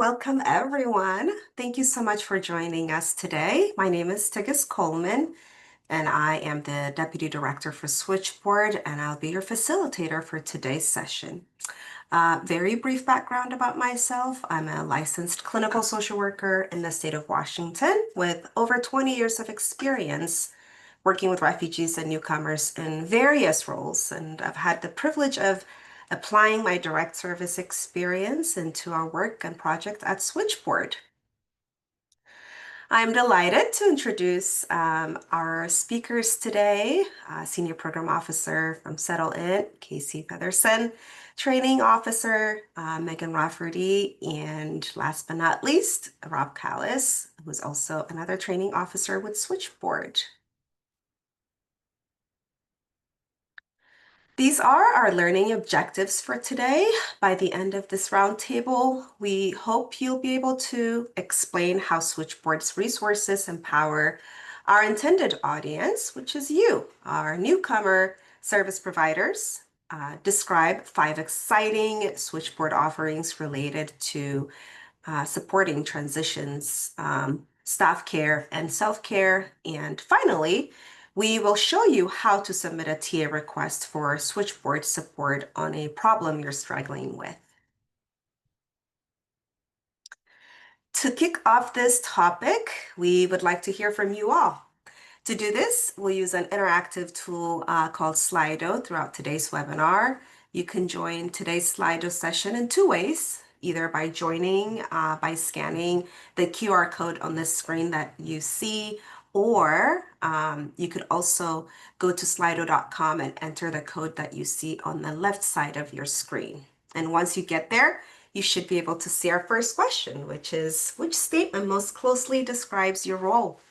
welcome everyone. Thank you so much for joining us today. My name is Tigest Coleman, and I am the Deputy Director for Switchboard, and I'll be your facilitator for today's session. Very brief background about myself. I'm a licensed clinical social worker in the state of Washington with over 20 years of experience working with refugees and newcomers in various roles, and I've had the privilege of applying my direct service experience into our work and project at Switchboard. I'm delighted to introduce our speakers today, Senior Program Officer from Settle In, Kasey Featherston, Training Officer, Megan Rafferty, and last but not least, Rob Callus, who's also another training officer with Switchboard. These are our learning objectives for today. By the end of this roundtable, we hope you'll be able to explain how Switchboard's resources empower our intended audience, which is you, our newcomer service providers. Describe 5 exciting Switchboard offerings related to supporting transitions, staff care, and self-care. And finally, we will show you how to submit a TA request for Switchboard support on a problem you're struggling with. To kick off this topic, we would like to hear from you all. To do this, we'll use an interactive tool called Slido throughout today's webinar. You can join today's Slido session in 2 ways, either by joining by scanning the QR code on the screen that you see, or you could also go to slido.com and enter the code that you see on the left side of your screen. And once you get there, you should be able to see our first question, which is, which statement most closely describes your role?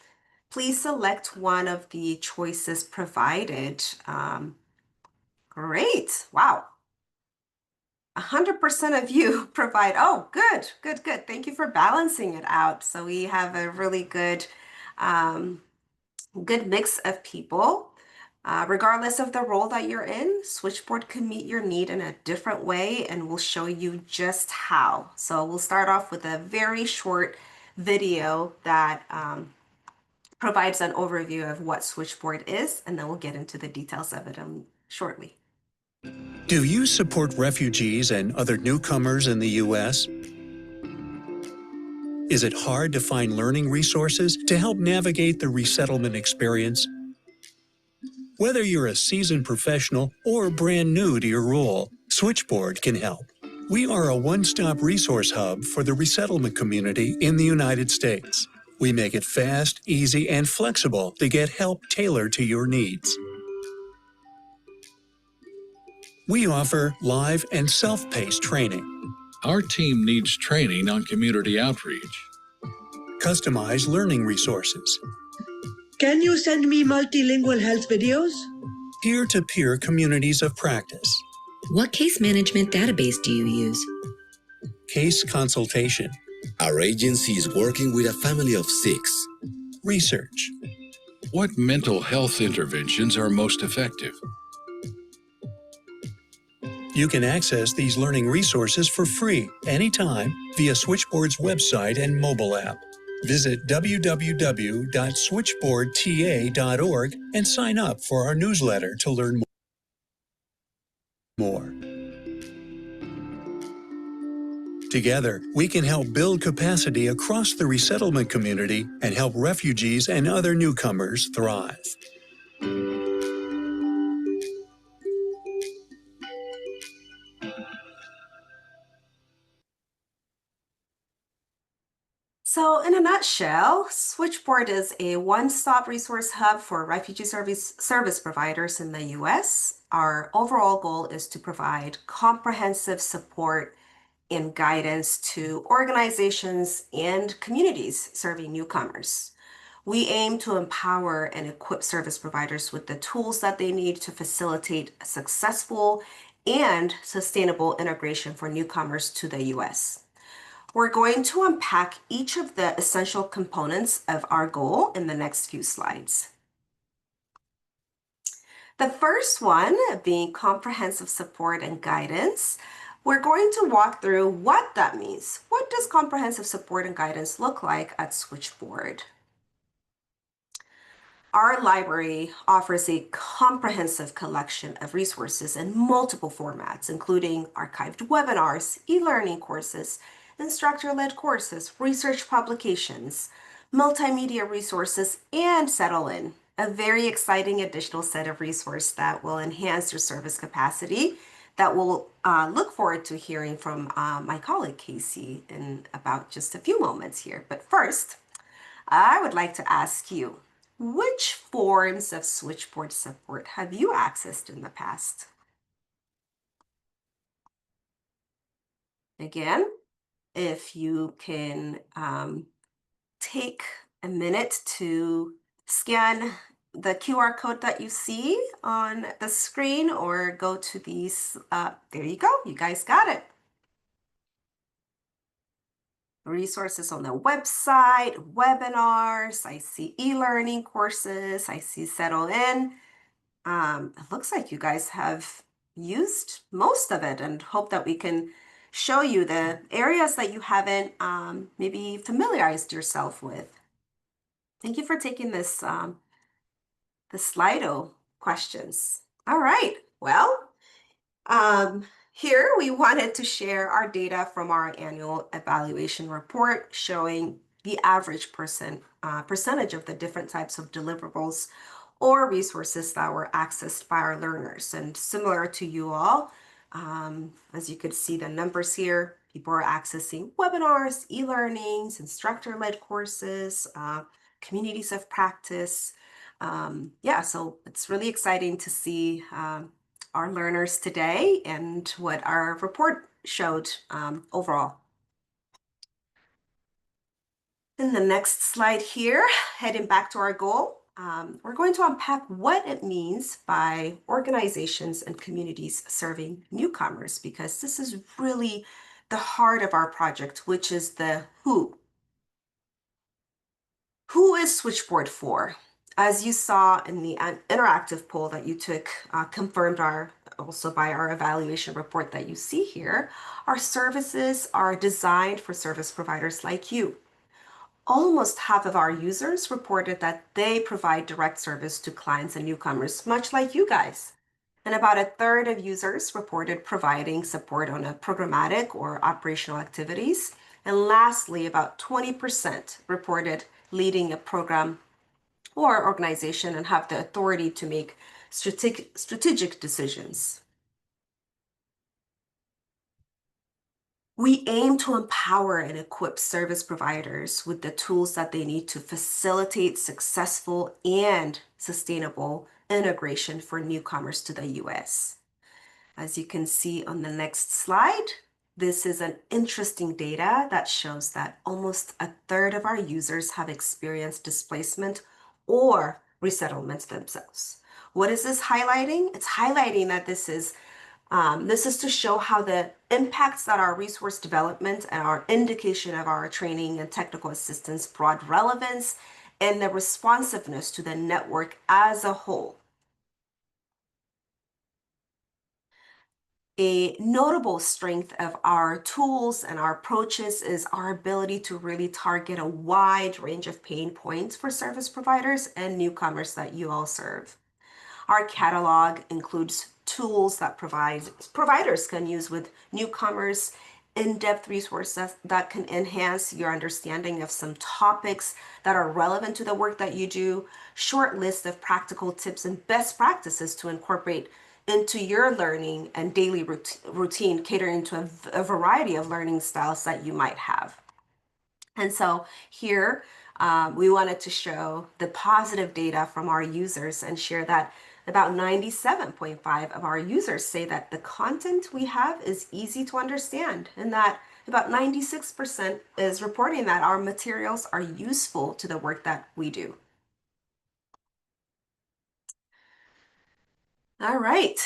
Please select one of the choices provided. Great, wow. 100% of you provide, oh, good. Thank you for balancing it out. So we have a really good mix of people. Regardless of the role that you're in, Switchboard can meet your need in a different way, and we'll show you just how. So we'll start off with a very short video that provides an overview of what Switchboard is, and then we'll get into the details of it shortly. Do you support refugees and other newcomers in the U.S.? Is it hard to find learning resources to help navigate the resettlement experience? Whether you're a seasoned professional or brand new to your role, Switchboard can help. We are a one-stop resource hub for the resettlement community in the United States. We make it fast, easy, and flexible to get help tailored to your needs. We offer live and self-paced training, Our team needs training on community outreach. customized learning resources, Can you send me multilingual health videos? peer-to-peer communities of practice, What case management database do you use? case consultation, Our agency is working with a family of 6. research, What mental health interventions are most effective? You can access these learning resources for free anytime via Switchboard's website and mobile app. Visit www.switchboardta.org and sign up for our newsletter to learn more. Together, we can help build capacity across the resettlement community and help refugees and other newcomers thrive. So in a nutshell, Switchboard is a one-stop resource hub for refugee service providers in the US. Our overall goal is to provide comprehensive support and guidance to organizations and communities serving newcomers. We aim to empower and equip service providers with the tools that they need to facilitate successful and sustainable integration for newcomers to the US. We're going to unpack each of the essential components of our goal in the next few slides. The first one being comprehensive support and guidance. We're going to walk through what that means. What does comprehensive support and guidance look like at Switchboard? Our library offers a comprehensive collection of resources in multiple formats, including archived webinars, e-learning courses, instructor-led courses, research publications, multimedia resources, and Settle In, a very exciting additional set of resources that will enhance your service capacity that we'll look forward to hearing from my colleague Kasey in about just a few moments here. But first, I would like to ask you, which forms of Switchboard support have you accessed in the past? Again, if you can take a minute to scan the QR code that you see on the screen or go to these, there you go, you guys got it. Resources on the website, webinars, I see e-learning courses, I see Settle In. It looks like you guys have used most of it and hope that we can show you the areas that you haven't maybe familiarized yourself with. Thank you for taking this, the Slido questions. All right, well, here we wanted to share our data from our annual evaluation report showing the average percentage of the different types of deliverables or resources that were accessed by our learners. And similar to you all, as you could see the numbers here, people are accessing webinars, e-learnings, instructor-led courses, communities of practice. Yeah, so it's really exciting to see our learners today and what our report showed overall. In the next slide here, heading back to our goal, we're going to unpack what it means by organizations and communities serving newcomers, because this is really the heart of our project, which is the who. Who is Switchboard for? As you saw in the interactive poll that you took, confirmed also by our evaluation report that you see here, our services are designed for service providers like you. Almost half of our users reported that they provide direct service to clients and newcomers, much like you guys. And about a third of users reported providing support on a programmatic or operational activities. And lastly, about 20% reported leading a program or organization and have the authority to make strategic decisions. We aim to empower and equip service providers with the tools that they need to facilitate successful and sustainable integration for newcomers to the US. As you can see on the next slide, this is an interesting data that shows that almost a third of our users have experienced displacement or resettlement themselves. What is this highlighting? It's highlighting that this is to show how the impacts that our resource development and our indication of our training and technical assistance brought relevance and the responsiveness to the network as a whole. A notable strength of our tools and our approaches is our ability to really target a wide range of pain points for service providers and newcomers that you all serve. Our catalog includes tools that providers can use with newcomers, in-depth resources that can enhance your understanding of some topics that are relevant to the work that you do, short list of practical tips and best practices to incorporate into your learning and daily routine, catering to a variety of learning styles that you might have. And so here, we wanted to show the positive data from our users and share that about 97.5% of our users say that the content we have is easy to understand, and that about 96% is reporting that our materials are useful to the work that we do. All right.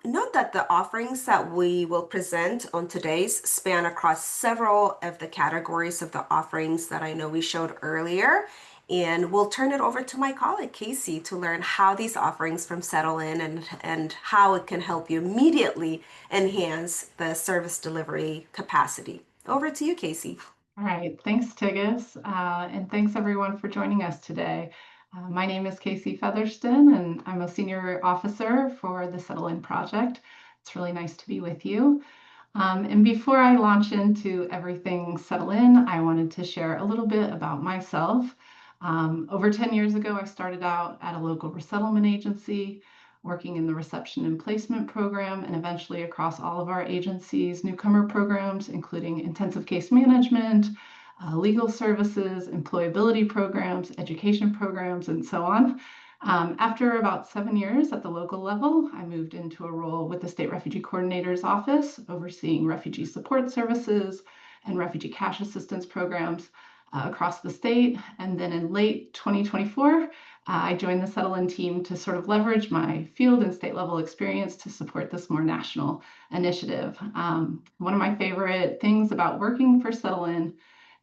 Note that the offerings that we will present on today's span across several of the categories of the offerings that I know we showed earlier. And we'll turn it over to my colleague, Kasey, to learn how these offerings from Settle In and how it can help you immediately enhance the service delivery capacity. Over to you, Kasey. All right, thanks, Tigist, and thanks everyone for joining us today. My name is Kasey Featherston, and I'm a senior officer for the Settle In project. It's really nice to be with you. And before I launch into everything Settle In, I wanted to share a little bit about myself. Over 10 years ago, I started out at a local resettlement agency, working in the reception and placement program, and eventually across all of our agencies' newcomer programs, including intensive case management, legal services, employability programs, education programs, and so on. After about 7 years at the local level, I moved into a role with the State Refugee Coordinator's Office, overseeing refugee support services and refugee cash assistance programs across the state. And then in late 2024, I joined the Settle In team to sort of leverage my field and state level experience to support this more national initiative. One of my favorite things about working for Settle In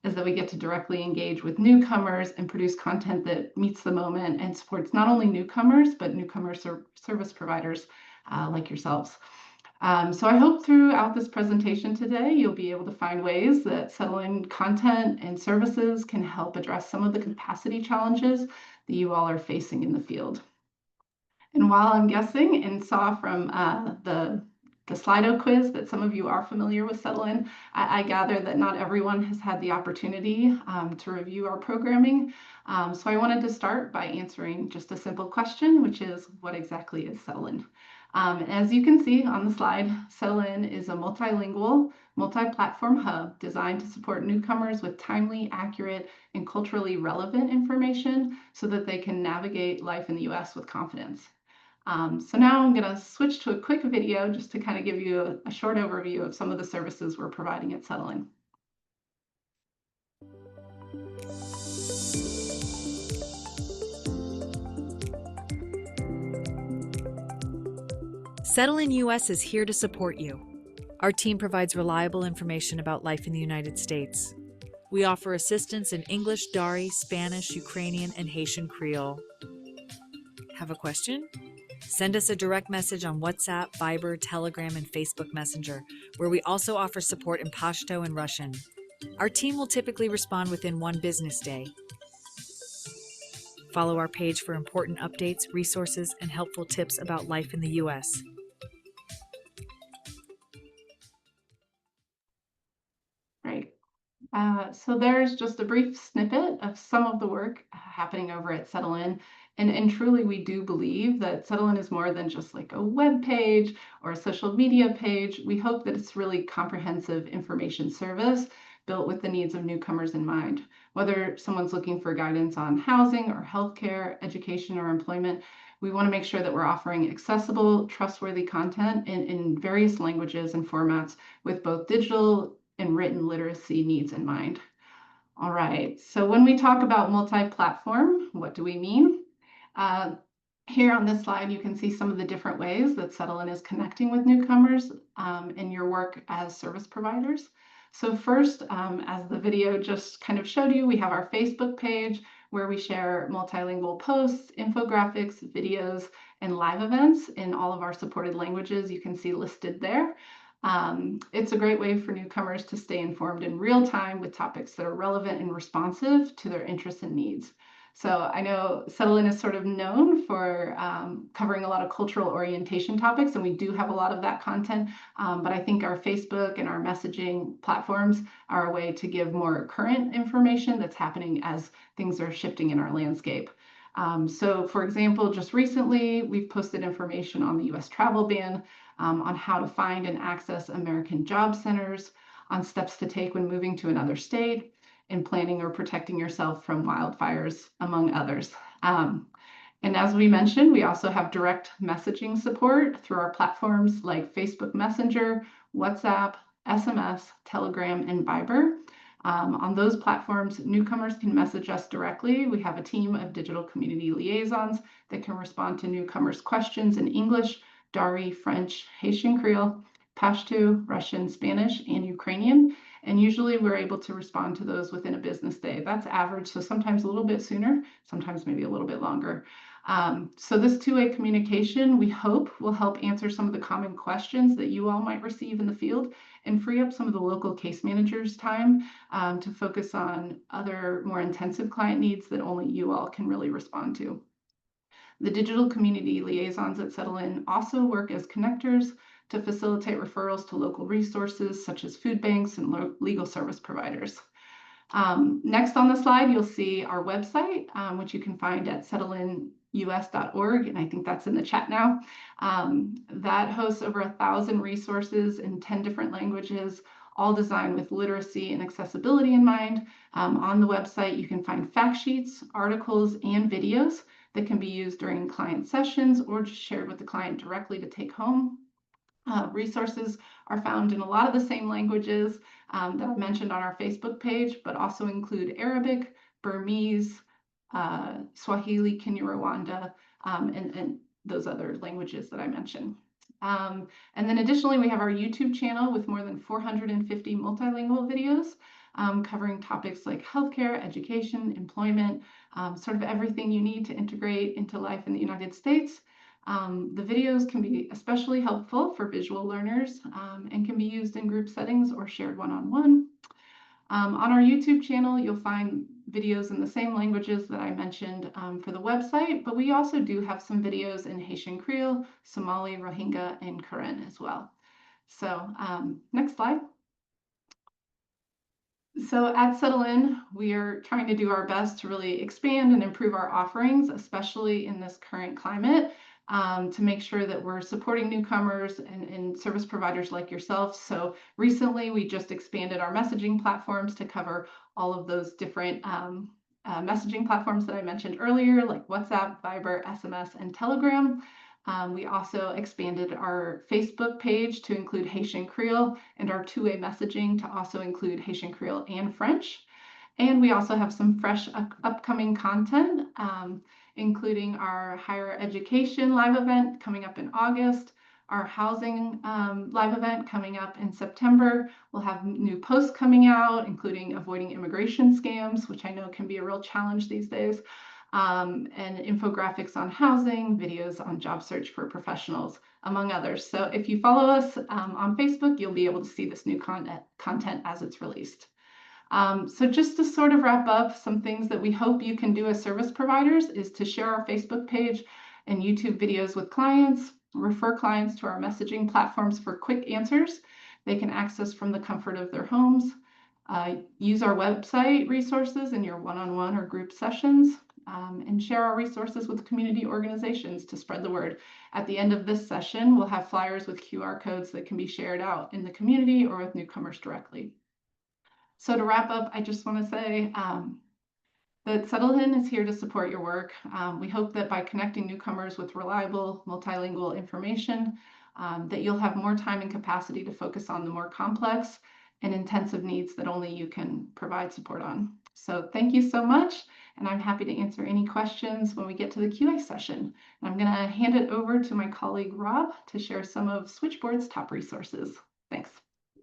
is that we get to directly engage with newcomers and produce content that meets the moment and supports not only newcomers, but newcomer service providers like yourselves. So I hope throughout this presentation today, you'll be able to find ways that Settle In content and services can help address some of the capacity challenges that you all are facing in the field. And while I'm guessing and saw from the Slido quiz that some of you are familiar with Settle In, I gather that not everyone has had the opportunity to review our programming. So I wanted to start by answering just a simple question, which is, what exactly is Settle In? As you can see on the slide, Settle In is a multilingual, multi-platform hub designed to support newcomers with timely, accurate, and culturally relevant information so that they can navigate life in the U.S. with confidence. So now I'm going to switch to a quick video just to kind of give you a short overview of some of the services we're providing at Settle In. Settle In US is here to support you. Our team provides reliable information about life in the United States. We offer assistance in English, Dari, Spanish, Ukrainian, and Haitian Creole. Have a question? Send us a direct message on WhatsApp, Viber, Telegram, and Facebook Messenger, where we also offer support in Pashto and Russian. Our team will typically respond within 1 business day. Follow our page for important updates, resources, and helpful tips about life in the U.S. Right. So there's just a brief snippet of some of the work happening over at Settle In. And truly, we do believe that Settle In is more than just like a web page or a social media page. We hope that it's really comprehensive information service built with the needs of newcomers in mind. Whether someone's looking for guidance on housing or healthcare, education, or employment, we want to make sure that we're offering accessible, trustworthy content in various languages and formats with both digital and written literacy needs in mind. All right, so when we talk about multi-platform, what do we mean? Here on this slide, you can see some of the different ways that Settle In is connecting with newcomers in your work as service providers. So first, as the video just kind of showed you, we have our Facebook page where we share multilingual posts, infographics, videos, and live events in all of our supported languages you can see listed there. It's a great way for newcomers to stay informed in real time with topics that are relevant and responsive to their interests and needs. So I know Settle In is sort of known for covering a lot of cultural orientation topics, and we do have a lot of that content, but I think our Facebook and our messaging platforms are a way to give more current information that's happening as things are shifting in our landscape. So for example, just recently, we've posted information on the US travel ban, on how to find and access American job centers, on steps to take when moving to another state, in planning or protecting yourself from wildfires, among others. And as we mentioned, we also have direct messaging support through our platforms like Facebook Messenger, WhatsApp, SMS, Telegram, and Viber. On those platforms, newcomers can message us directly. We have a team of digital community liaisons that can respond to newcomers' questions in English, Dari, French, Haitian Creole, Pashto, Russian, Spanish, and Ukrainian. And usually we're able to respond to those within a business day. That's average, so sometimes a little bit sooner, sometimes maybe a little bit longer. So this two-way communication, we hope, will help answer some of the common questions that you all might receive in the field and free up some of the local case managers' time to focus on other more intensive client needs that only you all can really respond to. The digital community liaisons at Settle In also work as connectors to facilitate referrals to local resources such as food banks and legal service providers. Next on the slide, you'll see our website, which you can find at settleinus.org, and I think that's in the chat now. That hosts over 1,000 resources in 10 different languages, all designed with literacy and accessibility in mind. On the website, you can find fact sheets, articles, and videos that can be used during client sessions or just shared with the client directly to take home. Resources are found in a lot of the same languages that I mentioned on our Facebook page, but also include Arabic, Burmese, Swahili, Kinyarwanda, and those other languages that I mentioned. And then additionally, we have our YouTube channel with more than 450 multilingual videos covering topics like healthcare, education, employment, sort of everything you need to integrate into life in the United States. The videos can be especially helpful for visual learners and can be used in group settings or shared one-on-one. On our YouTube channel, you'll find videos in the same languages that I mentioned for the website, but we also do have some videos in Haitian Creole, Somali, Rohingya, and Karen as well. So next slide. So at Settle In, we are trying to do our best to really expand and improve our offerings, especially in this current climate, to make sure that we're supporting newcomers and service providers like yourself. So recently, we just expanded our messaging platforms to cover all of those different messaging platforms that I mentioned earlier, like WhatsApp, Viber, SMS, and Telegram. We also expanded our Facebook page to include Haitian Creole and our two-way messaging to also include Haitian Creole and French. And we also have some fresh upcoming content, including our higher education live event coming up in August, our housing live event coming up in September. We'll have new posts coming out, including avoiding immigration scams, which I know can be a real challenge these days, and infographics on housing, videos on job search for professionals, among others. So if you follow us on Facebook, you'll be able to see this new content as it's released. So just to sort of wrap up, some things that we hope you can do as service providers is to share our Facebook page and YouTube videos with clients, refer clients to our messaging platforms for quick answers they can access from the comfort of their homes, use our website resources in your one-on-one or group sessions, and share our resources with community organizations to spread the word. At the end of this session, we'll have flyers with QR codes that can be shared out in the community or with newcomers directly. So to wrap up, I just want to say that Settle In is here to support your work. We hope that by connecting newcomers with reliable multilingual information, that you'll have more time and capacity to focus on the more complex and intensive needs that only you can provide support on. So thank you so much, and I'm happy to answer any questions when we get to the QA session. And I'm going to hand it over to my colleague Rob to share some of Switchboard's top resources. Thanks.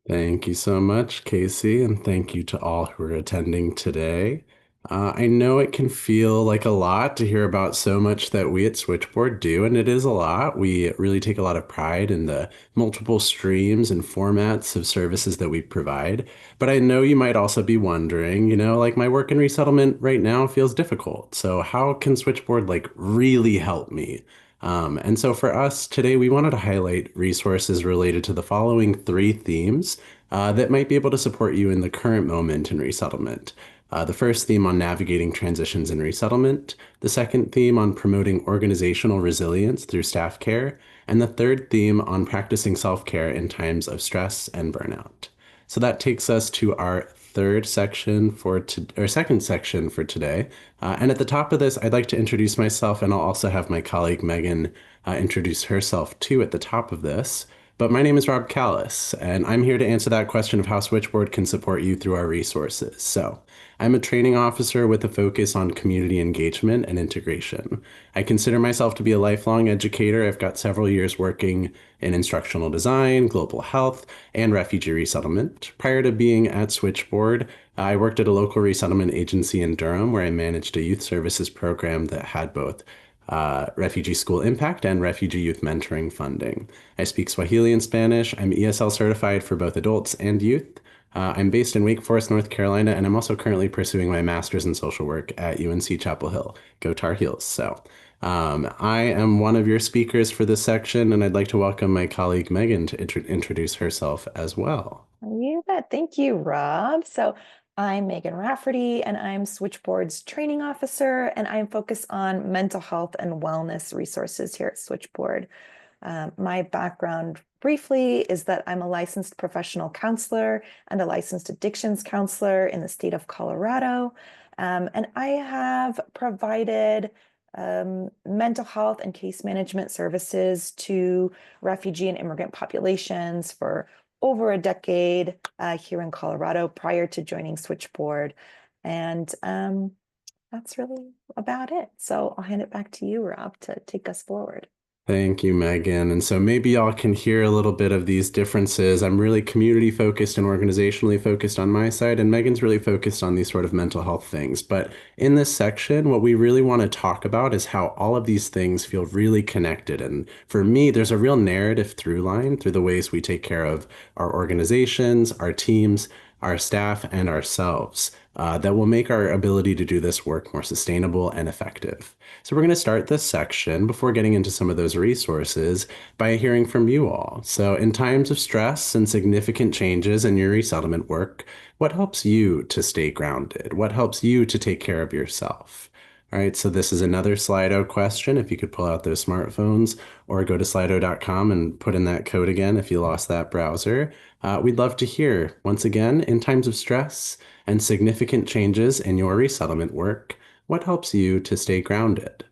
Thank you so much, Kasey, and thank you to all who are attending today. I know it can feel like a lot to hear about so much that we at Switchboard do, and it is a lot. We really take a lot of pride in the multiple streams and formats of services that we provide. But I know you might also be wondering, like my work in resettlement right now feels difficult. So how can Switchboard really help me? And so for us today, we wanted to highlight resources related to the following 3 themes that might be able to support you in the current moment in resettlement. The first theme on navigating transitions in resettlement, the second theme on promoting organizational resilience through staff care, and the third theme on practicing self-care in times of stress and burnout. So that takes us to our second section for today. And at the top of this, I'd like to introduce myself, and I'll also have my colleague Megan introduce herself too at the top of this. But my name is Rob Callus, and I'm here to answer that question of how Switchboard can support you through our resources. So, I'm a training officer with a focus on community engagement and integration. I consider myself to be a lifelong educator. I've got several years working in instructional design, global health, and refugee resettlement. Prior to being at Switchboard, I worked at a local resettlement agency in Durham where I managed a youth services program that had both refugee school impact and refugee youth mentoring funding. I speak Swahili and Spanish. I'm ESL certified for both adults and youth. I'm based in Wake Forest, North Carolina, and I'm also currently pursuing my master's in social work at UNC Chapel Hill. Go Tar Heels. I am one of your speakers for this section, and I'd like to welcome my colleague Megan to introduce herself as well. You bet. Thank you, Rob. So I'm Megan Rafferty, and I'm Switchboard's training officer, and I'm focused on mental health and wellness resources here at Switchboard. My background briefly is that I'm a licensed professional counselor and a licensed addictions counselor in the state of Colorado. And I have provided mental health and case management services to refugee and immigrant populations for over a decade here in Colorado prior to joining Switchboard. And that's really about it. So I'll hand it back to you, Rob, to take us forward. Thank you, Megan. And so maybe y'all can hear a little bit of these differences. I'm really community focused and organizationally focused on my side, and Megan's really focused on these sort of mental health things. But in this section, what we really want to talk about is how all of these things feel really connected. And for me, there's a real narrative through line through the ways we take care of our organizations, our teams, our staff, and ourselves that will make our ability to do this work more sustainable and effective. So we're going to start this section before getting into some of those resources by hearing from you all. So in times of stress and significant changes in your resettlement work, what helps you to stay grounded? What helps you to take care of yourself? All right, so this is another Slido question. If you could pull out those smartphones or go to slido.com and put in that code again if you lost that browser. We'd love to hear, once again, in times of stress and significant changes in your resettlement work, what helps you to stay grounded?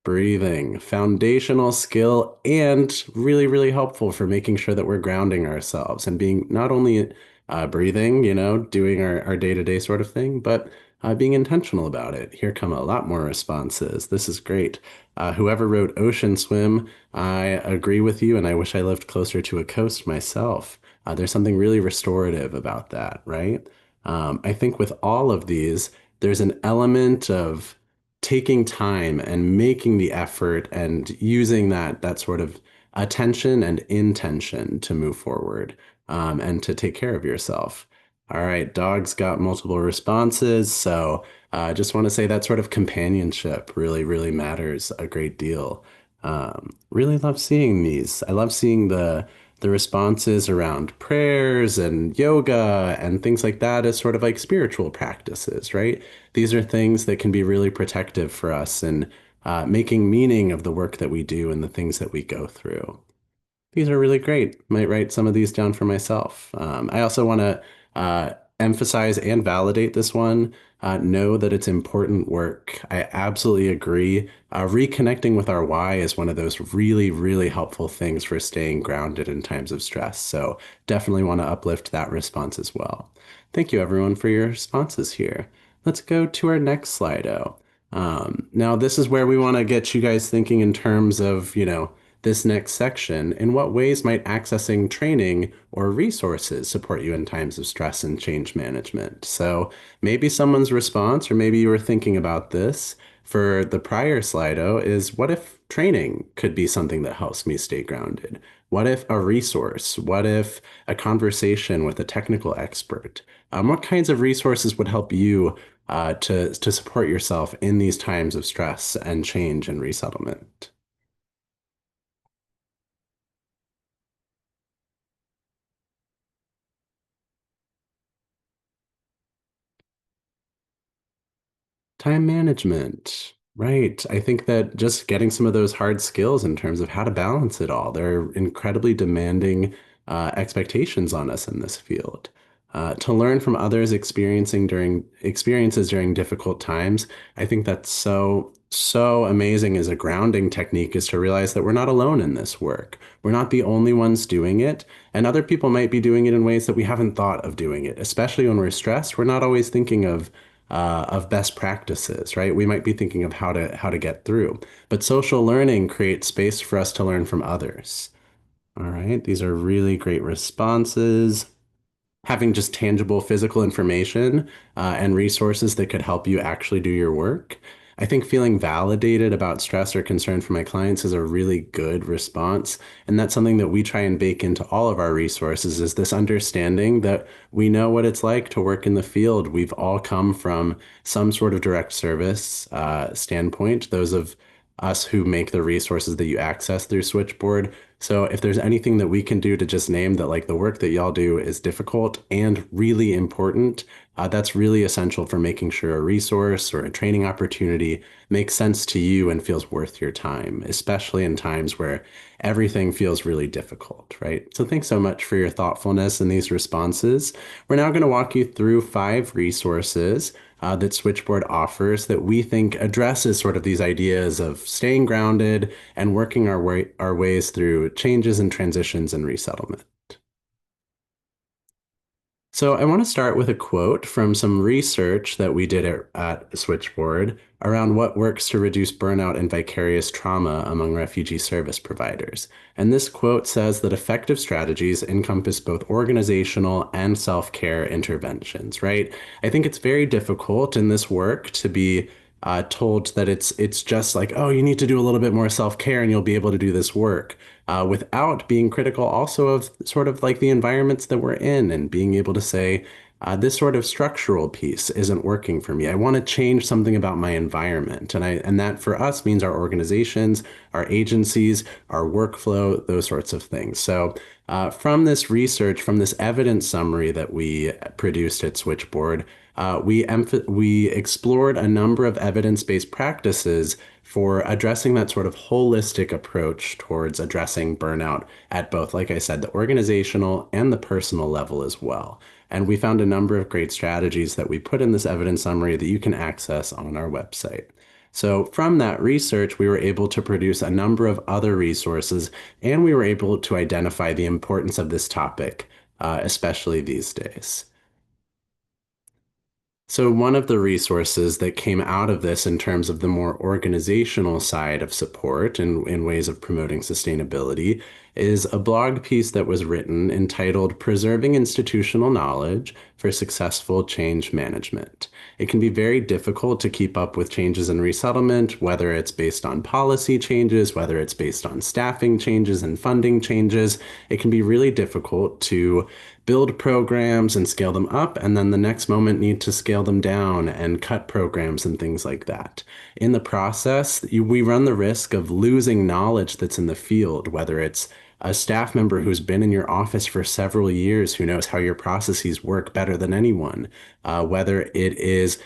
Breathing, foundational skill, and really, really helpful for making sure that we're grounding ourselves and being not only breathing, doing our day-to-day sort of thing, but being intentional about it. Here come a lot more responses. This is great. Whoever wrote ocean swim, I agree with you, and I wish I lived closer to a coast myself. There's something really restorative about that, right? I think with all of these, there's an element of taking time and making the effort and using that sort of attention and intention to move forward and to take care of yourself. All right, dogs got multiple responses, so I just want to say that sort of companionship really, really matters a great deal. Really love seeing these. I love seeing the responses around prayers and yoga and things like that as sort of like spiritual practices, right? These are things that can be really protective for us and making meaning of the work that we do and the things that we go through. These are really great. Might write some of these down for myself. I also want to emphasize and validate this one. Know that it's important work. I absolutely agree. Reconnecting with our why is one of those really, really helpful things for staying grounded in times of stress. So definitely want to uplift that response as well. Thank you, everyone, for your responses here. Let's go to our next Slido. Now, this is where we want to get you guys thinking in terms of, this next section. In what ways might accessing training or resources support you in times of stress and change management? So maybe someone's response, or maybe you were thinking about this for the prior Slido, is what if training could be something that helps me stay grounded? What if a resource? What if a conversation with a technical expert? What kinds of resources would help you to support yourself in these times of stress and change and resettlement? Time management. Right. I think that just getting some of those hard skills in terms of how to balance it all, there are incredibly demanding expectations on us in this field. To learn from others experiences during difficult times, I think that's so so amazing as a grounding technique is to realize that we're not alone in this work. We're not the only ones doing it, and other people might be doing it in ways that we haven't thought of doing it. Especially when we're stressed, we're not always thinking of best practices, right? We might be thinking of how to get through. But social learning creates space for us to learn from others. All right, these are really great responses. Having just tangible physical information and resources that could help you actually do your work. I think feeling validated about stress or concern for my clients is a really good response. And that's something that we try and bake into all of our resources is this understanding that we know what it's like to work in the field. We've all come from some sort of direct service standpoint. Those of us who make the resources that you access through Switchboard. So if there's anything that we can do to just name that like the work that y'all do is difficult and really important, that's really essential for making sure a resource or a training opportunity makes sense to you and feels worth your time, especially in times where everything feels really difficult, right? So thanks so much for your thoughtfulness in these responses. We're now going to walk you through 5 resources that Switchboard offers that we think addresses sort of these ideas of staying grounded and working our ways through changes and transitions and resettlement. So I want to start with a quote from some research that we did at Switchboard around what works to reduce burnout and vicarious trauma among refugee service providers. And this quote says that effective strategies encompass both organizational and self-care interventions, right? I think it's very difficult in this work to be told that it's just like, oh, you need to do a little bit more self-care and you'll be able to do this work. Without being critical also of sort of like the environments that we're in and being able to say, this sort of structural piece isn't working for me. I want to change something about my environment. And that for us means our organizations, our agencies, our workflow, those sorts of things. So from this research, from this evidence summary that we produced at Switchboard, we explored a number of evidence-based practices for addressing that sort of holistic approach towards addressing burnout at both, like I said, the organizational and the personal level as well. And we found a number of great strategies that we put in this evidence summary that you can access on our website. So from that research, we were able to produce a number of other resources, and we were able to identify the importance of this topic, especially these days. So one of the resources that came out of this in terms of the more organizational side of support and in ways of promoting sustainability is a blog piece that was written entitled Preserving Institutional Knowledge for Successful Change Management. It can be very difficult to keep up with changes in resettlement, whether it's based on policy changes, whether it's based on staffing changes and funding changes. It can be really difficult to build programs and scale them up, and then the next moment need to scale them down and cut programs and things like that. In the process, we run the risk of losing knowledge that's in the field, whether it's a staff member who's been in your office for several years, who knows how your processes work better than anyone, whether it is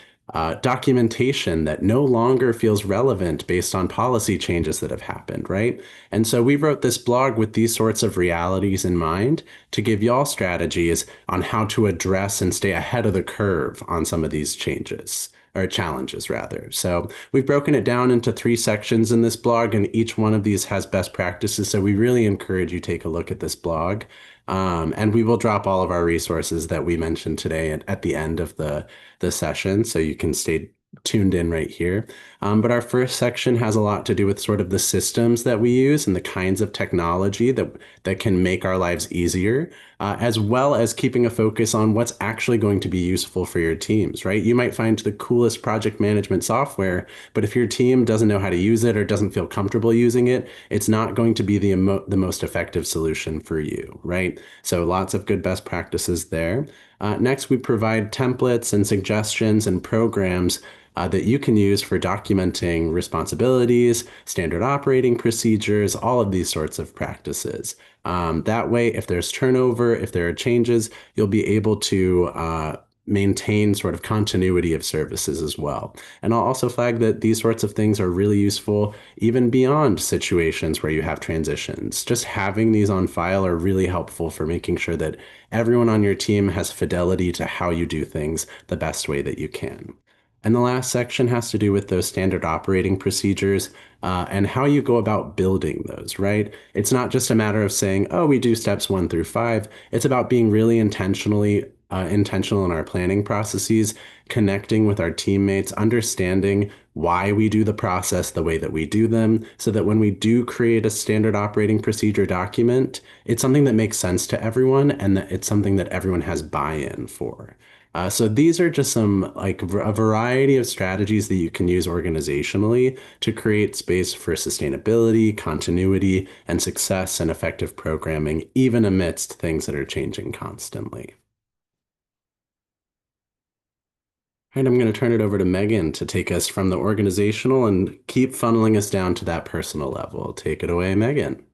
documentation that no longer feels relevant based on policy changes that have happened, right? And so we wrote this blog with these sorts of realities in mind to give y'all strategies on how to address and stay ahead of the curve on some of these changes. Or challenges rather. So we've broken it down into 3 sections in this blog, and each one of these has best practices. So we really encourage you take a look at this blog. And we will drop all of our resources that we mentioned today at the end of the session, so you can stay tuned in right here. But our first section has a lot to do with sort of the systems that we use and the kinds of technology that can make our lives easier, as well as keeping a focus on what's actually going to be useful for your teams, right? You might find the coolest project management software, but if your team doesn't know how to use it or doesn't feel comfortable using it, it's not going to be the most effective solution for you, right? So lots of good best practices there. Next, we provide templates and suggestions and programs that you can use for documenting responsibilities, standard operating procedures, all of these sorts of practices. That way, if there's turnover, if there are changes, you'll be able to maintain sort of continuity of services as well. And I'll also flag that these sorts of things are really useful even beyond situations where you have transitions. Just having these on file are really helpful for making sure that everyone on your team has fidelity to how you do things the best way that you can. And the last section has to do with those standard operating procedures and how you go about building those, right? It's not just a matter of saying, oh, we do steps 1 through 5. It's about being really intentional in our planning processes, connecting with our teammates, understanding why we do the process the way that we do them, so that when we do create a standard operating procedure document, it's something that makes sense to everyone and that it's something that everyone has buy-in for. So these are just some a variety of strategies that you can use organizationally to create space for sustainability, continuity, and success and effective programming, even amidst things that are changing constantly. All right, I'm going to turn it over to Megan to take us from the organizational and keep funneling us down to that personal level. Take it away, Megan.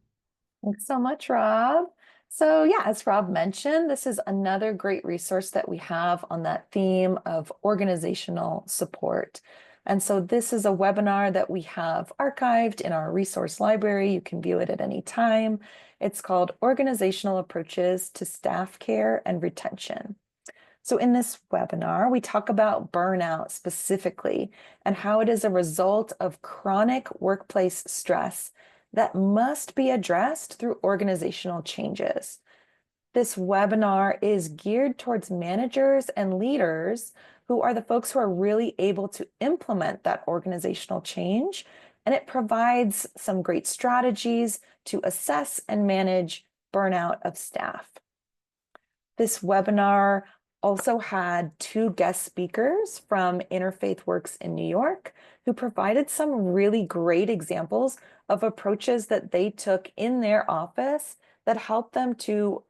Thanks so much, Rob. So yeah, as Rob mentioned, this is another great resource that we have on that theme of organizational support. And so this is a webinar that we have archived in our resource library. You can view it at any time. It's called Organizational Approaches to Staff Care and Retention. So in this webinar, we talk about burnout specifically and how it is a result of chronic workplace stress that must be addressed through organizational changes. This webinar is geared towards managers and leaders who are the folks who are really able to implement that organizational change, and it provides some great strategies to assess and manage burnout of staff. This webinar also had 2 guest speakers from Interfaith Works in New York who provided some really great examples of approaches that they took in their office that helped them to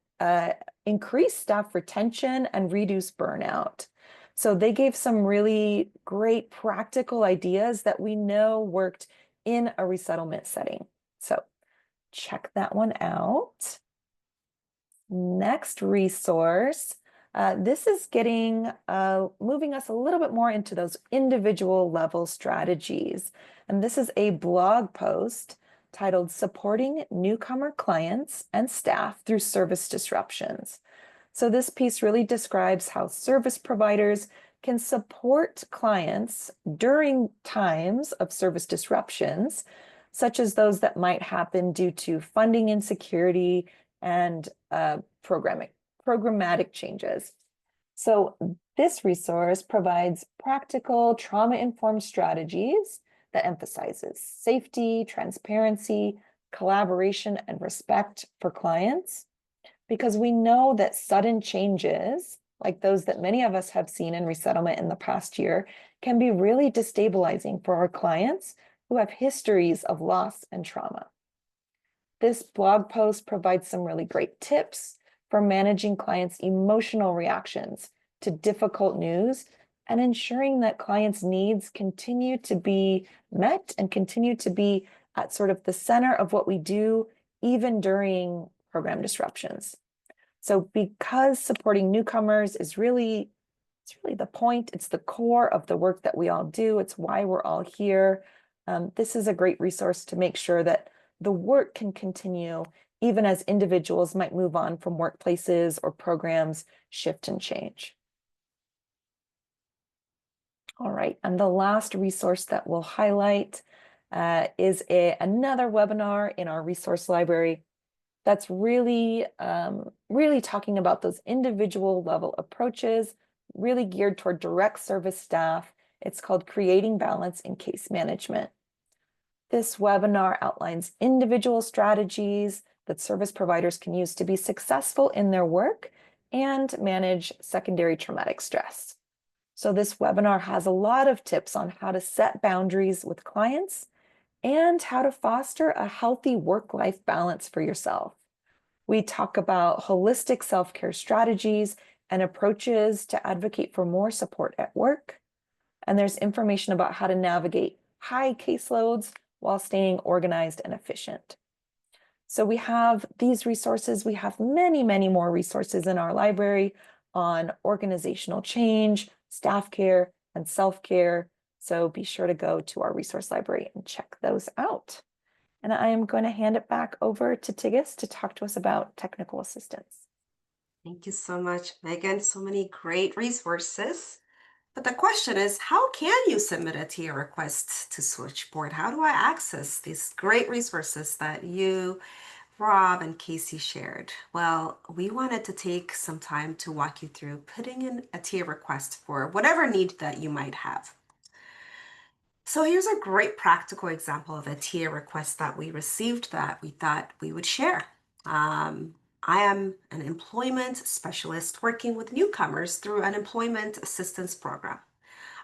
increase staff retention and reduce burnout. So they gave some really great practical ideas that we know worked in a resettlement setting. So check that one out. Next resource. This is moving us a little bit more into those individual level strategies. And this is a blog post titled Supporting Newcomer Clients and Staff Through Service Disruptions. So this piece really describes how service providers can support clients during times of service disruptions, such as those that might happen due to funding insecurity and programmatic changes. So this resource provides practical trauma-informed strategies that emphasizes safety, transparency, collaboration, and respect for clients, because we know that sudden changes, like those that many of us have seen in resettlement in the past year, can be really destabilizing for our clients who have histories of loss and trauma. This blog post provides some really great tips for managing clients' emotional reactions to difficult news and ensuring that clients' needs continue to be met and continue to be at sort of the center of what we do, even during program disruptions. So because supporting newcomers is really the point, it's the core of the work that we all do, it's why we're all here. This is a great resource to make sure that the work can continue even as individuals might move on from workplaces or programs shift and change. All right, and the last resource that we'll highlight is another webinar in our resource library that's really talking about those individual level approaches, really geared toward direct service staff. It's called Creating Balance in Case Management. This webinar outlines individual strategies that service providers can use to be successful in their work and manage secondary traumatic stress. So this webinar has a lot of tips on how to set boundaries with clients and how to foster a healthy work-life balance for yourself. We talk about holistic self-care strategies and approaches to advocate for more support at work. And there's information about how to navigate high caseloads while staying organized and efficient. So we have these resources. We have many, many more resources in our library on organizational change, staff care, and self-care. So be sure to go to our resource library and check those out. And I am going to hand it back over to Tigist to talk to us about technical assistance. Thank you so much, Megan. So many great resources. But the question is, how can you submit a TA request to Switchboard? How do I access these great resources that you, Rob, and Kasey shared? Well, we wanted to take some time to walk you through putting in a TA request for whatever need that you might have. So here's a great practical example of a TA request that we received that we thought we would share. I am an employment specialist working with newcomers through an employment assistance program.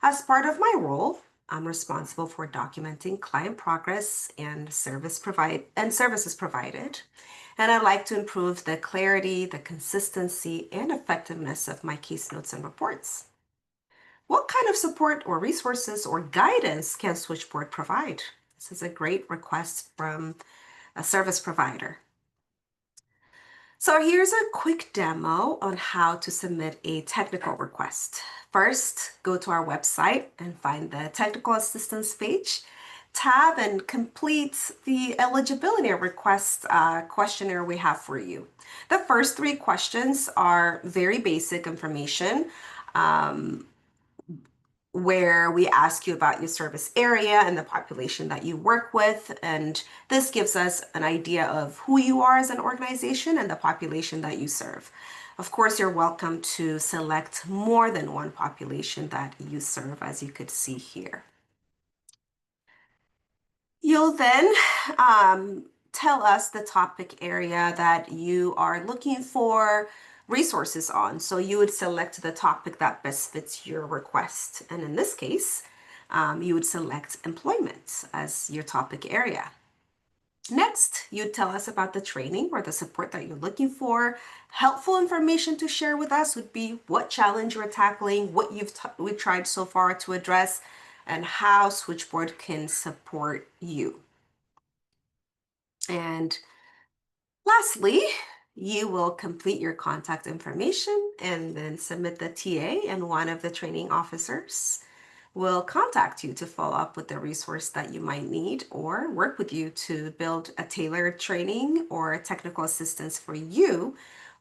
As part of my role, I'm responsible for documenting client progress and services provided. And I like to improve the clarity, the consistency, and effectiveness of my case notes and reports. What kind of support or resources or guidance can Switchboard provide? This is a great request from a service provider. So here's a quick demo on how to submit a technical request. First, go to our website and find the technical assistance page, tab and complete the eligibility request questionnaire we have for you. The first 3 questions are very basic information. Where we ask you about your service area and the population that you work with. And this gives us an idea of who you are as an organization and the population that you serve. Of course, you're welcome to select more than one population that you serve, as you could see here. You'll then tell us the topic area that you are looking for resources on. So you would select the topic that best fits your request. And in this case, you would select employment as your topic area. Next, you'd tell us about the training or the support that you're looking for. Helpful information to share with us would be what challenge you're tackling, what we've tried so far to address, and how Switchboard can support you. And lastly, you will complete your contact information and then submit the TA, and one of the training officers will contact you to follow up with the resource that you might need or work with you to build a tailored training or technical assistance for you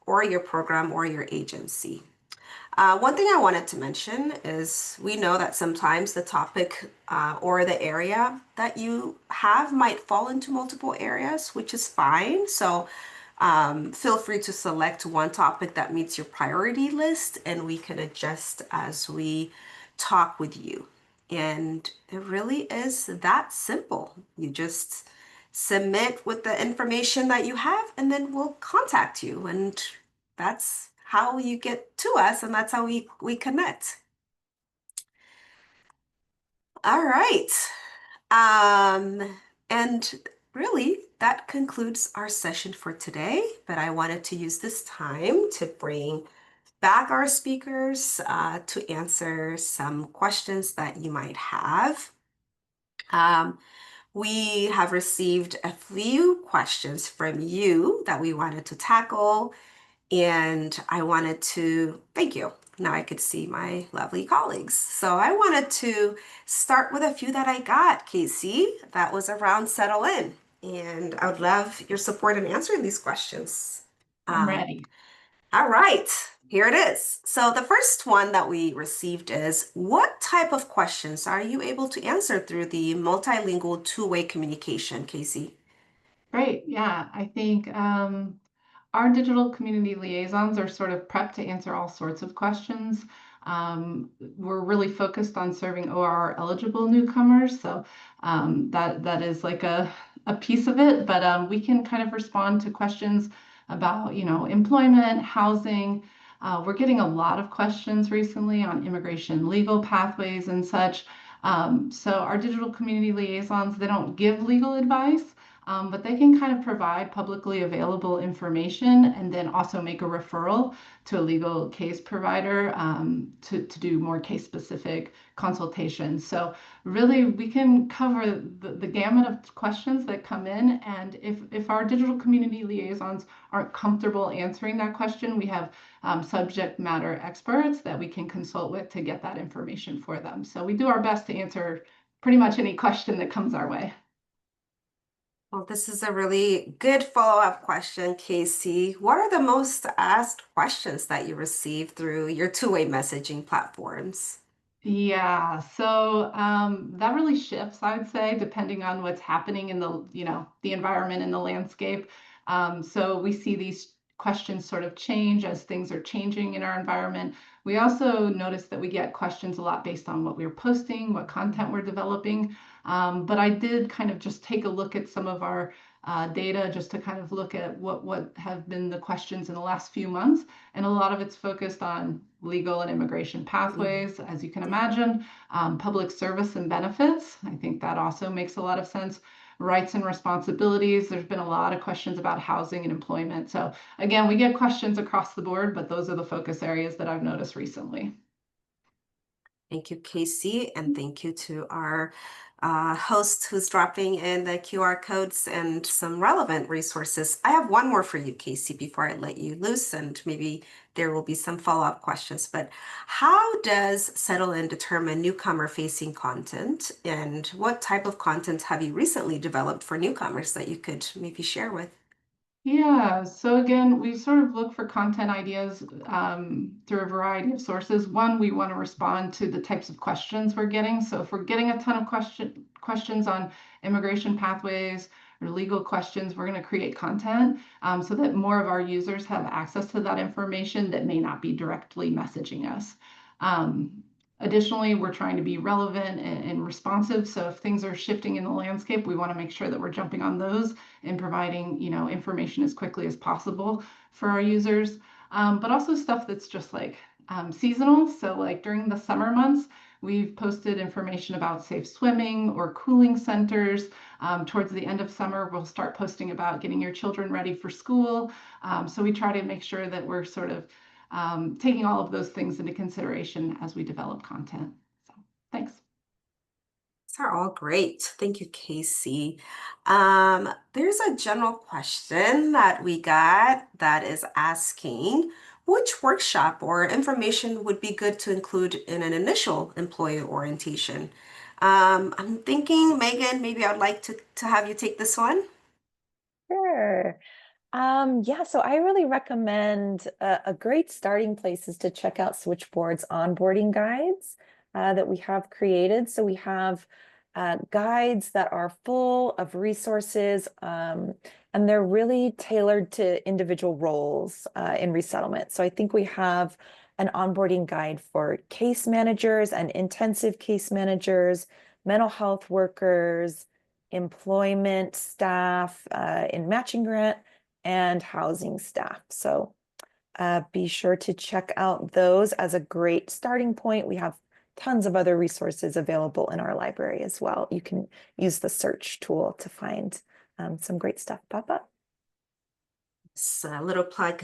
or your program or your agency. One thing I wanted to mention is we know that sometimes the topic or the area that you have might fall into multiple areas, which is fine. So feel free to select one topic that meets your priority list, and we can adjust as we talk with you. And it really is that simple. You just submit with the information that you have, and then we'll contact you. And that's how you get to us, and that's how we connect. All right. And really, that concludes our session for today, but I wanted to use this time to bring back our speakers to answer some questions that you might have. We have received a few questions from you that we wanted to tackle, and I wanted to thank you. Now I could see my lovely colleagues. So I wanted to start with a few that I got, Kasey, that was around settle in. And I would love your support in answering these questions. I'm ready. All right, here it is. So the first one that we received is, what type of questions are you able to answer through the multilingual two-way communication, Kasey? Great. Yeah, I think our digital community liaisons are sort of prepped to answer all sorts of questions. We're really focused on serving OR eligible newcomers, so that is like a piece of it, but we can kind of respond to questions about, employment, housing. We're getting a lot of questions recently on immigration legal pathways and such. So our digital community liaisons, they don't give legal advice, but they can kind of provide publicly available information and then also make a referral to a legal case provider to do more case-specific consultations. So really, we can cover the gamut of questions that come in, and if our digital community liaisons aren't comfortable answering that question, we have subject matter experts that we can consult with to get that information for them. So we do our best to answer pretty much any question that comes our way. Well, this is a really good follow-up question, Kasey. What are the most asked questions that you receive through your two-way messaging platforms? Yeah, so that really shifts, I would say, depending on what's happening in the, the environment and the landscape. So we see these questions sort of change as things are changing in our environment. We also notice that we get questions a lot based on what we're posting, what content we're developing. But I did kind of just take a look at some of our data just to kind of look at what have been the questions in the last few months. And a lot of it's focused on legal and immigration pathways, as you can imagine, public service and benefits. I think that also makes a lot of sense. Rights and responsibilities. There's been a lot of questions about housing and employment. So again, we get questions across the board, but those are the focus areas that I've noticed recently. Thank you, Kasey, and thank you to our host who's dropping in the QR codes and some relevant resources. I have one more for you, Kasey, before I let you loose, and maybe there will be some follow-up questions. But how does Settle In determine newcomer-facing content, and what type of content have you recently developed for newcomers that you could maybe share with? Yeah, so again, we sort of look for content ideas through a variety of sources. One, we want to respond to the types of questions we're getting. So if we're getting a ton of questions on immigration pathways or legal questions, we're going to create content so that more of our users have access to that information that may not be directly messaging us. Additionally, we're trying to be relevant and responsive. So if things are shifting in the landscape, we want to make sure that we're jumping on those and providing, information as quickly as possible for our users. But also stuff that's just like seasonal. So like during the summer months, we've posted information about safe swimming or cooling centers. Towards the end of summer, we'll start posting about getting your children ready for school. So we try to make sure that we're sort of taking all of those things into consideration as we develop content. So thanks. These are all great. Thank you, Kasey. There's a general question that we got that is asking, which workshop or information would be good to include in an initial employee orientation? I'm thinking, Megan, maybe I'd like to have you take this one. Sure. Yeah, so I really recommend a great starting place is to check out Switchboard's onboarding guides that we have created. So we have guides that are full of resources, and they're really tailored to individual roles in resettlement. So I think we have an onboarding guide for case managers and intensive case managers, mental health workers, employment staff in matching grant, and housing staff. So be sure to check out those as a great starting point. We have tons of other resources available in our library as well. You can use the search tool to find some great stuff pop up. It's a little plug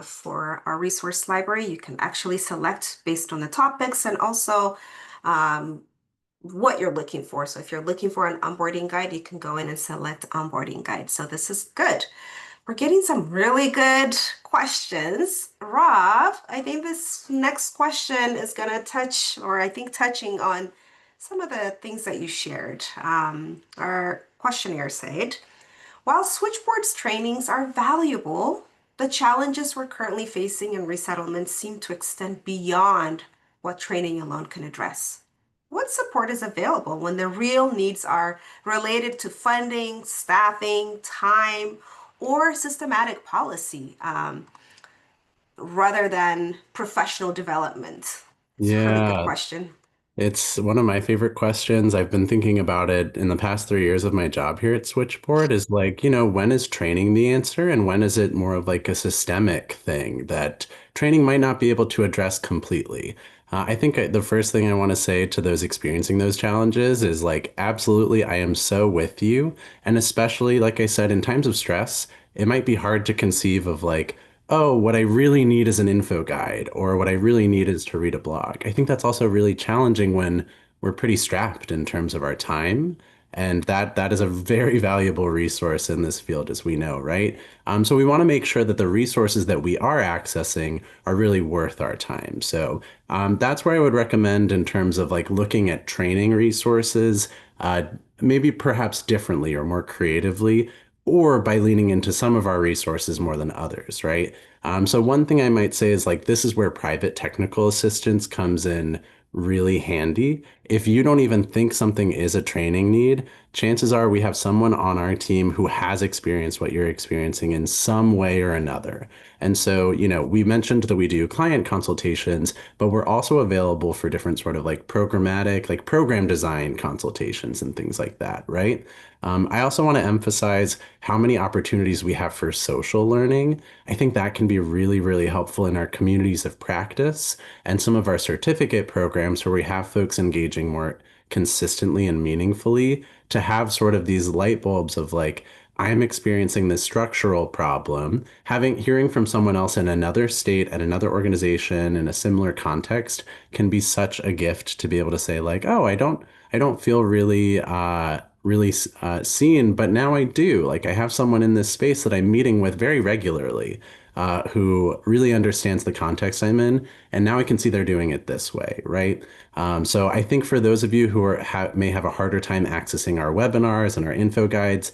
for our resource library. You can actually select based on the topics and also what you're looking for. So if you're looking for an onboarding guide, you can go in and select onboarding guide. So this is good. We're getting some really good questions. Rob, I think this next question is going to touch, or I think touching on some of the things that you shared. Our questionnaire said, while Switchboard's trainings are valuable, the challenges we're currently facing in resettlement seem to extend beyond what training alone can address. What support is available when the real needs are related to funding, staffing, time, or systematic policy rather than professional development? It's a really good Yeah, question. it's one of my favorite questions. I've been thinking about it in the past 3 years of my job here at Switchboard is like, when is training the answer and when is it more of like a systemic thing that training might not be able to address completely? I think the first thing I want to say to those experiencing those challenges is like, absolutely, I am so with you. And especially, like I said, in times of stress, it might be hard to conceive of like, oh, what I really need is an info guide, or what I really need is to read a blog. I think that's also really challenging when we're pretty strapped in terms of our time. And that is a very valuable resource in this field, as we know, right? So we want to make sure that the resources that we are accessing are really worth our time. So that's where I would recommend in terms of like looking at training resources, maybe perhaps differently or more creatively, or by leaning into some of our resources more than others, right? So one thing I might say is like this is where private technical assistance comes in really handy. If you don't even think something is a training need, chances are we have someone on our team who has experienced what you're experiencing in some way or another. And so, we mentioned that we do client consultations, but we're also available for different sort of like programmatic, like program design consultations and things like that, right? I also want to emphasize how many opportunities we have for social learning. I think that can be really, really helpful in our communities of practice and some of our certificate programs where we have folks engaging more consistently and meaningfully to have sort of these light bulbs of like, I'm experiencing this structural problem. Hearing from someone else in another state at another organization in a similar context can be such a gift to be able to say like, oh, I don't feel really seen, but now I do. Like I have someone in this space that I'm meeting with very regularly, who really understands the context I'm in, and now I can see they're doing it this way, right? So I think for those of you who may have a harder time accessing our webinars and our info guides,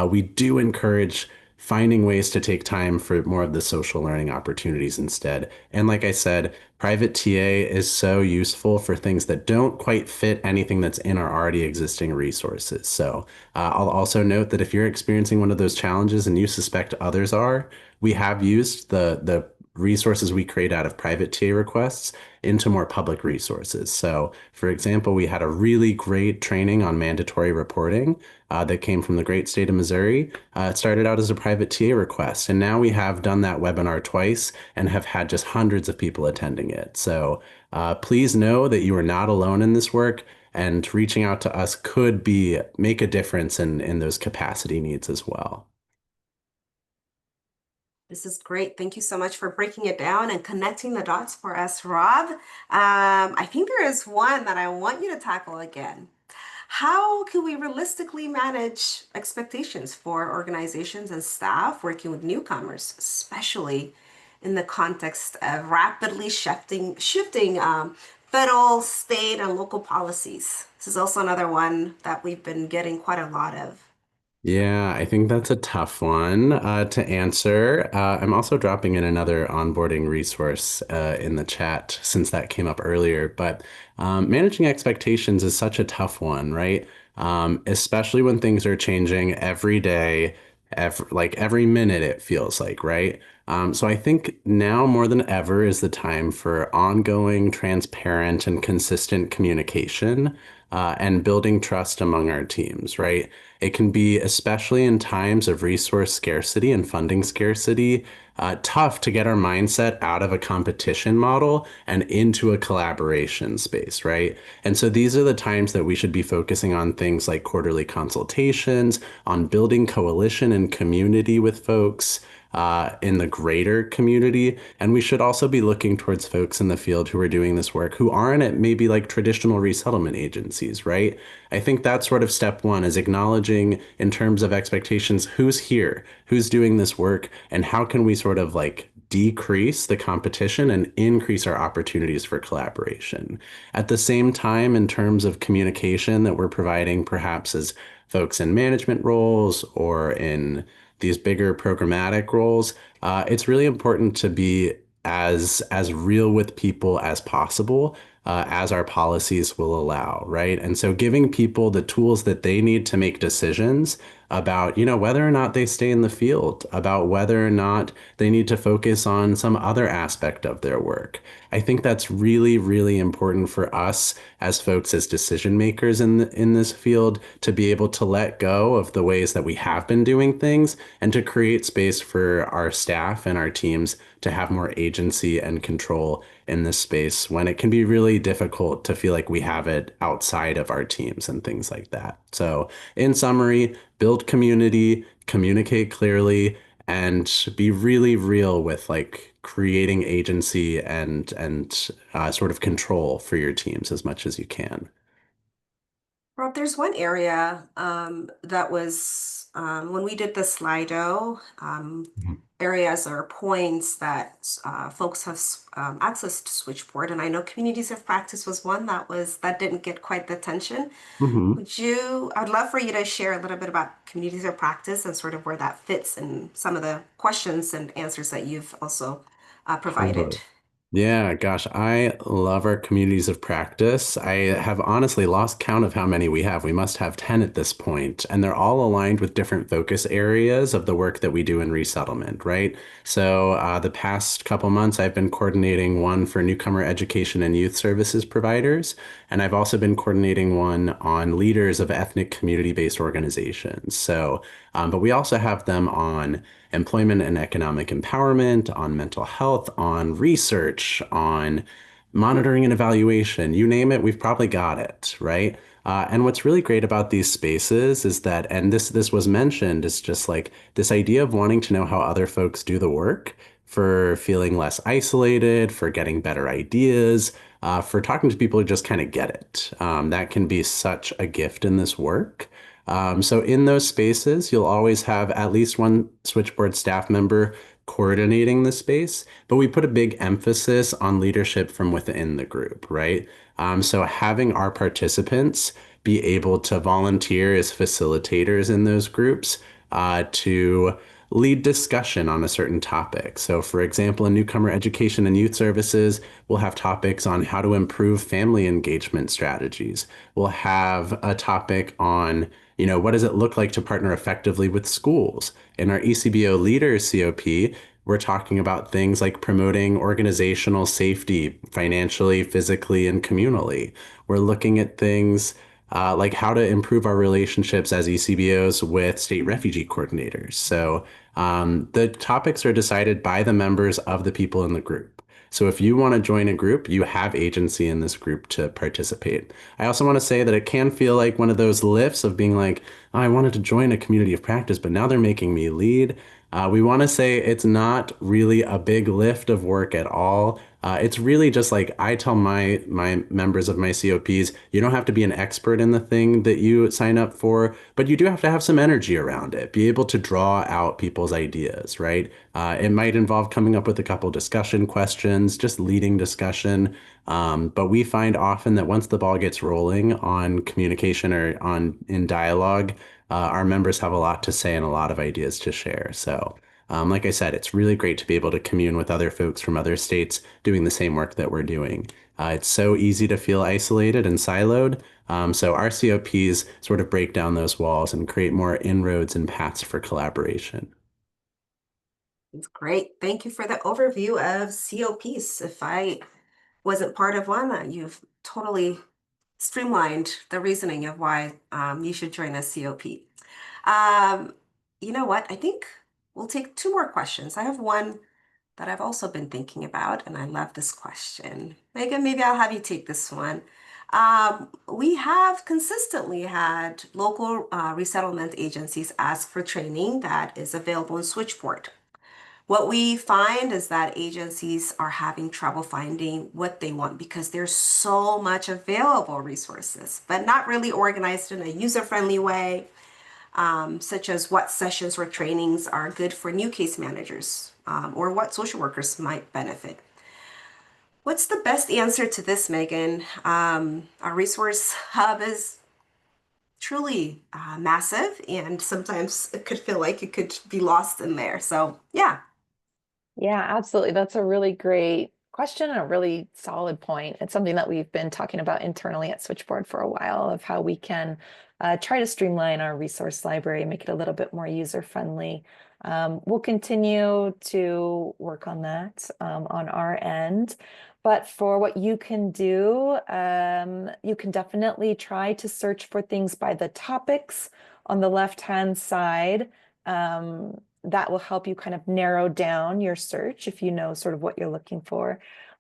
we do encourage finding ways to take time for more of the social learning opportunities instead. And like I said, private TA is so useful for things that don't quite fit anything that's in our already existing resources. So I'll also note that if you're experiencing one of those challenges and you suspect others are, we have used the resources we create out of private TA requests into more public resources. So, for example, we had a really great training on mandatory reporting that came from the great state of Missouri. It started out as a private TA request, and now we have done that webinar twice and have had just hundreds of people attending it. So please know that you are not alone in this work, and reaching out to us could make a difference in those capacity needs as well. This is great. Thank you so much for breaking it down and connecting the dots for us, Rob. I think there is one that I want you to tackle again. How can we realistically manage expectations for organizations and staff working with newcomers, especially in the context of rapidly shifting federal, state, and local policies? This is also another one that we've been getting quite a lot of. Yeah, I think that's a tough one to answer. I'm also dropping in another onboarding resource in the chat since that came up earlier. But managing expectations is such a tough one, right? Especially when things are changing every day, like every minute, it feels like, right? So I think now more than ever is the time for ongoing, transparent, and consistent communication and building trust among our teams, right? It can be, especially in times of resource scarcity and funding scarcity, tough to get our mindset out of a competition model and into a collaboration space, right? And so these are the times that we should be focusing on things like quarterly consultations, on building coalition and community with folks, in the greater community. And we should also be looking towards folks in the field who are doing this work who aren't at maybe like traditional resettlement agencies, right? I think that's sort of step one, is acknowledging in terms of expectations, who's here, who's doing this work, and how can we sort of like decrease the competition and increase our opportunities for collaboration. At the same time, in terms of communication that we're providing, perhaps as folks in management roles or in these bigger programmatic roles, it's really important to be as real with people as possible, as our policies will allow, right? And so giving people the tools that they need to make decisions about, whether or not they stay in the field, about whether or not they need to focus on some other aspect of their work. I think that's really, really important for us as folks, as decision makers in this field, to be able to let go of the ways that we have been doing things and to create space for our staff and our teams to have more agency and control in this space when it can be really difficult to feel like we have it outside of our teams and things like that. So in summary, build community, communicate clearly, and be really real with like creating agency and sort of control for your teams as much as you can. Rob, there's one area that was when we did the Slido, areas or points that folks have access to Switchboard, and I know communities of practice was one that didn't get quite the attention. I'd love for you to share a little bit about communities of practice and sort of where that fits and some of the questions and answers that you've also provided. Yeah, gosh, I love our communities of practice. I have honestly lost count of how many we have. We must have 10 at this point, and they're all aligned with different focus areas of the work that we do in resettlement, right? So, the past couple months, I've been coordinating one for newcomer education and youth services providers, and I've also been coordinating one on leaders of ethnic community-based organizations. So, but we also have them on employment and economic empowerment, on mental health, on research, on monitoring and evaluation. You name it, we've probably got it, right? And what's really great about these spaces is that, and this was mentioned, is just like this idea of wanting to know how other folks do the work, for feeling less isolated, for getting better ideas, for talking to people who just kind of get it. That can be such a gift in this work. So in those spaces, you'll always have at least one switchboard staff member coordinating the space, but we put a big emphasis on leadership from within the group, right? So having our participants be able to volunteer as facilitators in those groups to lead discussion on a certain topic. So, for example, in newcomer education and youth services, we'll have topics on how to improve family engagement strategies. We'll have a topic on what does it look like to partner effectively with schools? In our ECBO Leaders COP, we're talking about things like promoting organizational safety financially, physically, and communally. We're looking at things like how to improve our relationships as ECBOs with state refugee coordinators. So the topics are decided by the members of the people in the group. So if you want to join a group, you have agency in this group to participate. I also want to say that it can feel like one of those lifts of being like, oh, I wanted to join a community of practice, but now they're making me lead. We want to say it's not really a big lift of work at all. It's really just like I tell my members of my COPs, you don't have to be an expert in the thing that you sign up for, but you do have to have some energy around it. Be able to draw out people's ideas, right? It might involve coming up with a couple discussion questions, just leading discussion. But we find often that once the ball gets rolling on communication or on in dialogue, our members have a lot to say and a lot of ideas to share. So, like I said, it's really great to be able to commune with other folks from other states doing the same work that we're doing. It's so easy to feel isolated and siloed. So our COPs sort of break down those walls and create more inroads and paths for collaboration. It's great. Thank you for the overview of COPs. If I wasn't part of one, you've totally streamlined the reasoning of why you should join a COP. Um, you know what? I think we'll take two more questions. I have one that I've also been thinking about, and I love this question. Megan, maybe I'll have you take this one. We have consistently had local resettlement agencies ask for training that is available in Switchboard. What we find is that agencies are having trouble finding what they want because there's so much available resources, but not really organized in a user-friendly way, such as what sessions or trainings are good for new case managers, or what social workers might benefit. What's the best answer to this, Megan? Our resource hub is truly massive, and sometimes it could feel like it could be lost in there. So, yeah. Yeah, absolutely. That's a really great question and a really solid point. It's something that we've been talking about internally at Switchboard for a while of how we can try to streamline our resource library, make it a little bit more user-friendly. We'll continue to work on that on our end. But for what you can do, you can definitely try to search for things by the topics on the left-hand side. That will help you kind of narrow down your search if you know sort of what you're looking for.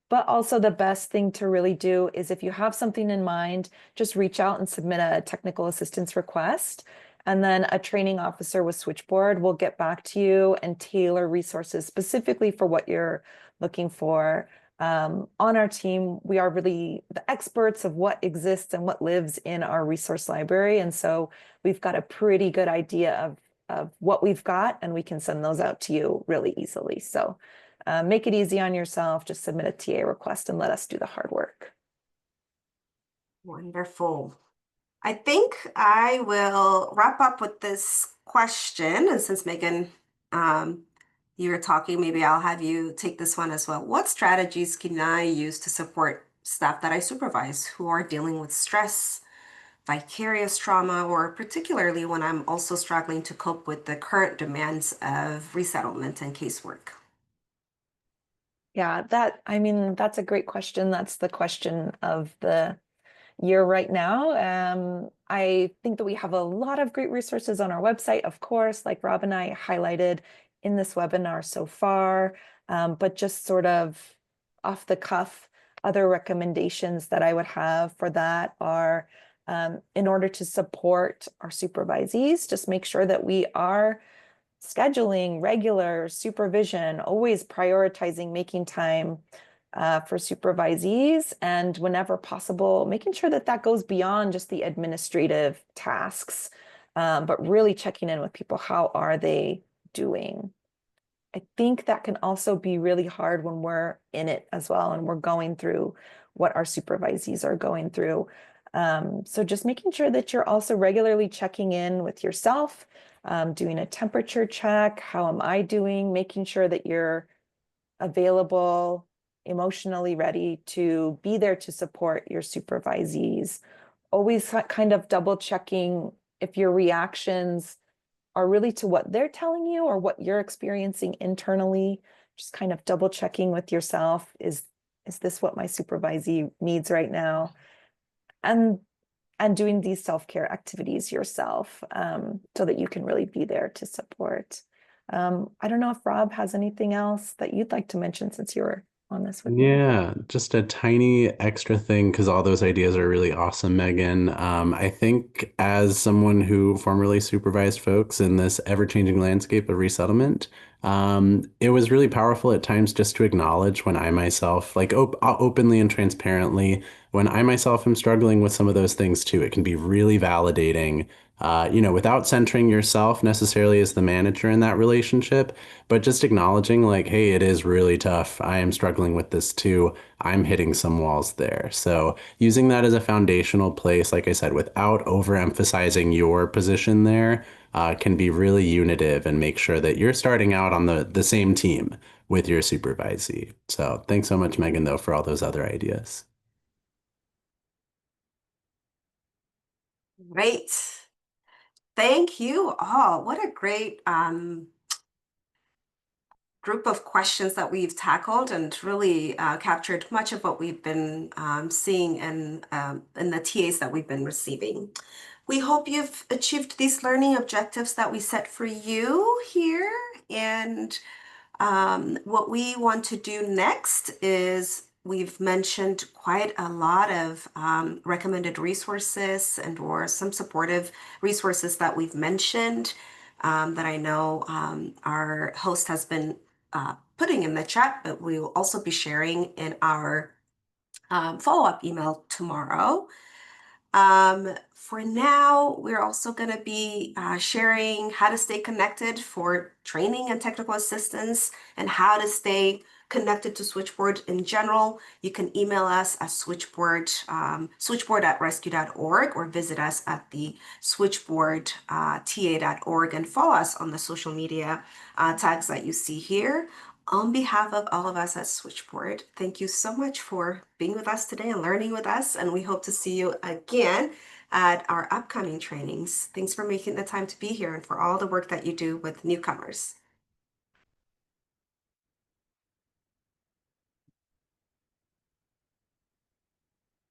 But also the best thing to really do is if you have something in mind, just reach out and submit a technical assistance request. And then a training officer with Switchboard will get back to you and tailor resources specifically for what you're looking for. On our team, we are really the experts of what exists and what lives in our resource library. And so we've got a pretty good idea of what we've got, and we can send those out to you really easily. So make it easy on yourself. Just submit a TA request and let us do the hard work. Wonderful. I think I will wrap up with this question. And since Megan you're talking, maybe I'll have you take this one as well. What strategies can I use to support staff that I supervise who are dealing with stress, vicarious trauma, or particularly when I'm also struggling to cope with the current demands of resettlement and casework? Yeah, that's a great question. That's the question of the year right now. I think that we have a lot of great resources on our website, of course, like Rob and I highlighted in this webinar so far, but just sort of off the cuff, other recommendations that I would have for that are in order to support our supervisees, just make sure that we are scheduling regular supervision, always prioritizing making time for supervisees, and whenever possible, making sure that that goes beyond just the administrative tasks, but really checking in with people. How are they doing? I think that can also be really hard when we're in it as well and we're going through what our supervisees are going through. So just making sure that you're also regularly checking in with yourself, doing a temperature check. How am I doing? Making sure that you're available, emotionally ready to be there to support your supervisees. Always kind of double checking if your reactions are really to what they're telling you or what you're experiencing internally. Just kind of double checking with yourself. Is this what my supervisee needs right now? And doing these self-care activities yourself, so that you can really be there to support. I don't know if Rob has anything else that you'd like to mention since you were on this with me. Yeah, just a tiny extra thing because all those ideas are really awesome, Megan. I think as someone who formerly supervised folks in this ever-changing landscape of resettlement, it was really powerful at times just to acknowledge when I myself, like openly and transparently, when I myself am struggling with some of those things too. It can be really validating, without centering yourself necessarily as the manager in that relationship, but just acknowledging like, hey, it is really tough. I am struggling with this too. I'm hitting some walls there. So using that as a foundational place, like I said, without overemphasizing your position there, can be really unitive and make sure that you're starting out on the same team with your supervisee. So thanks so much, Megan, though, for all those other ideas. Great. Thank you all. What a great group of questions that we've tackled and really captured much of what we've been seeing in the TAs that we've been receiving. We hope you've achieved these learning objectives that we set for you here. And what we want to do next is we've mentioned quite a lot of recommended resources and or some supportive resources that we've mentioned that I know our host has been putting in the chat, but we will also be sharing in our follow-up email tomorrow. For now, we're also going to be sharing how to stay connected for training and technical assistance and how to stay connected to Switchboard in general. You can email us at switchboard@rescue.org or visit us at the switchboardta.org and follow us on the social media tags that you see here. On behalf of all of us at Switchboard, thank you so much for being with us today and learning with us, and we hope to see you again at our upcoming trainings. Thanks for making the time to be here and for all the work that you do with newcomers.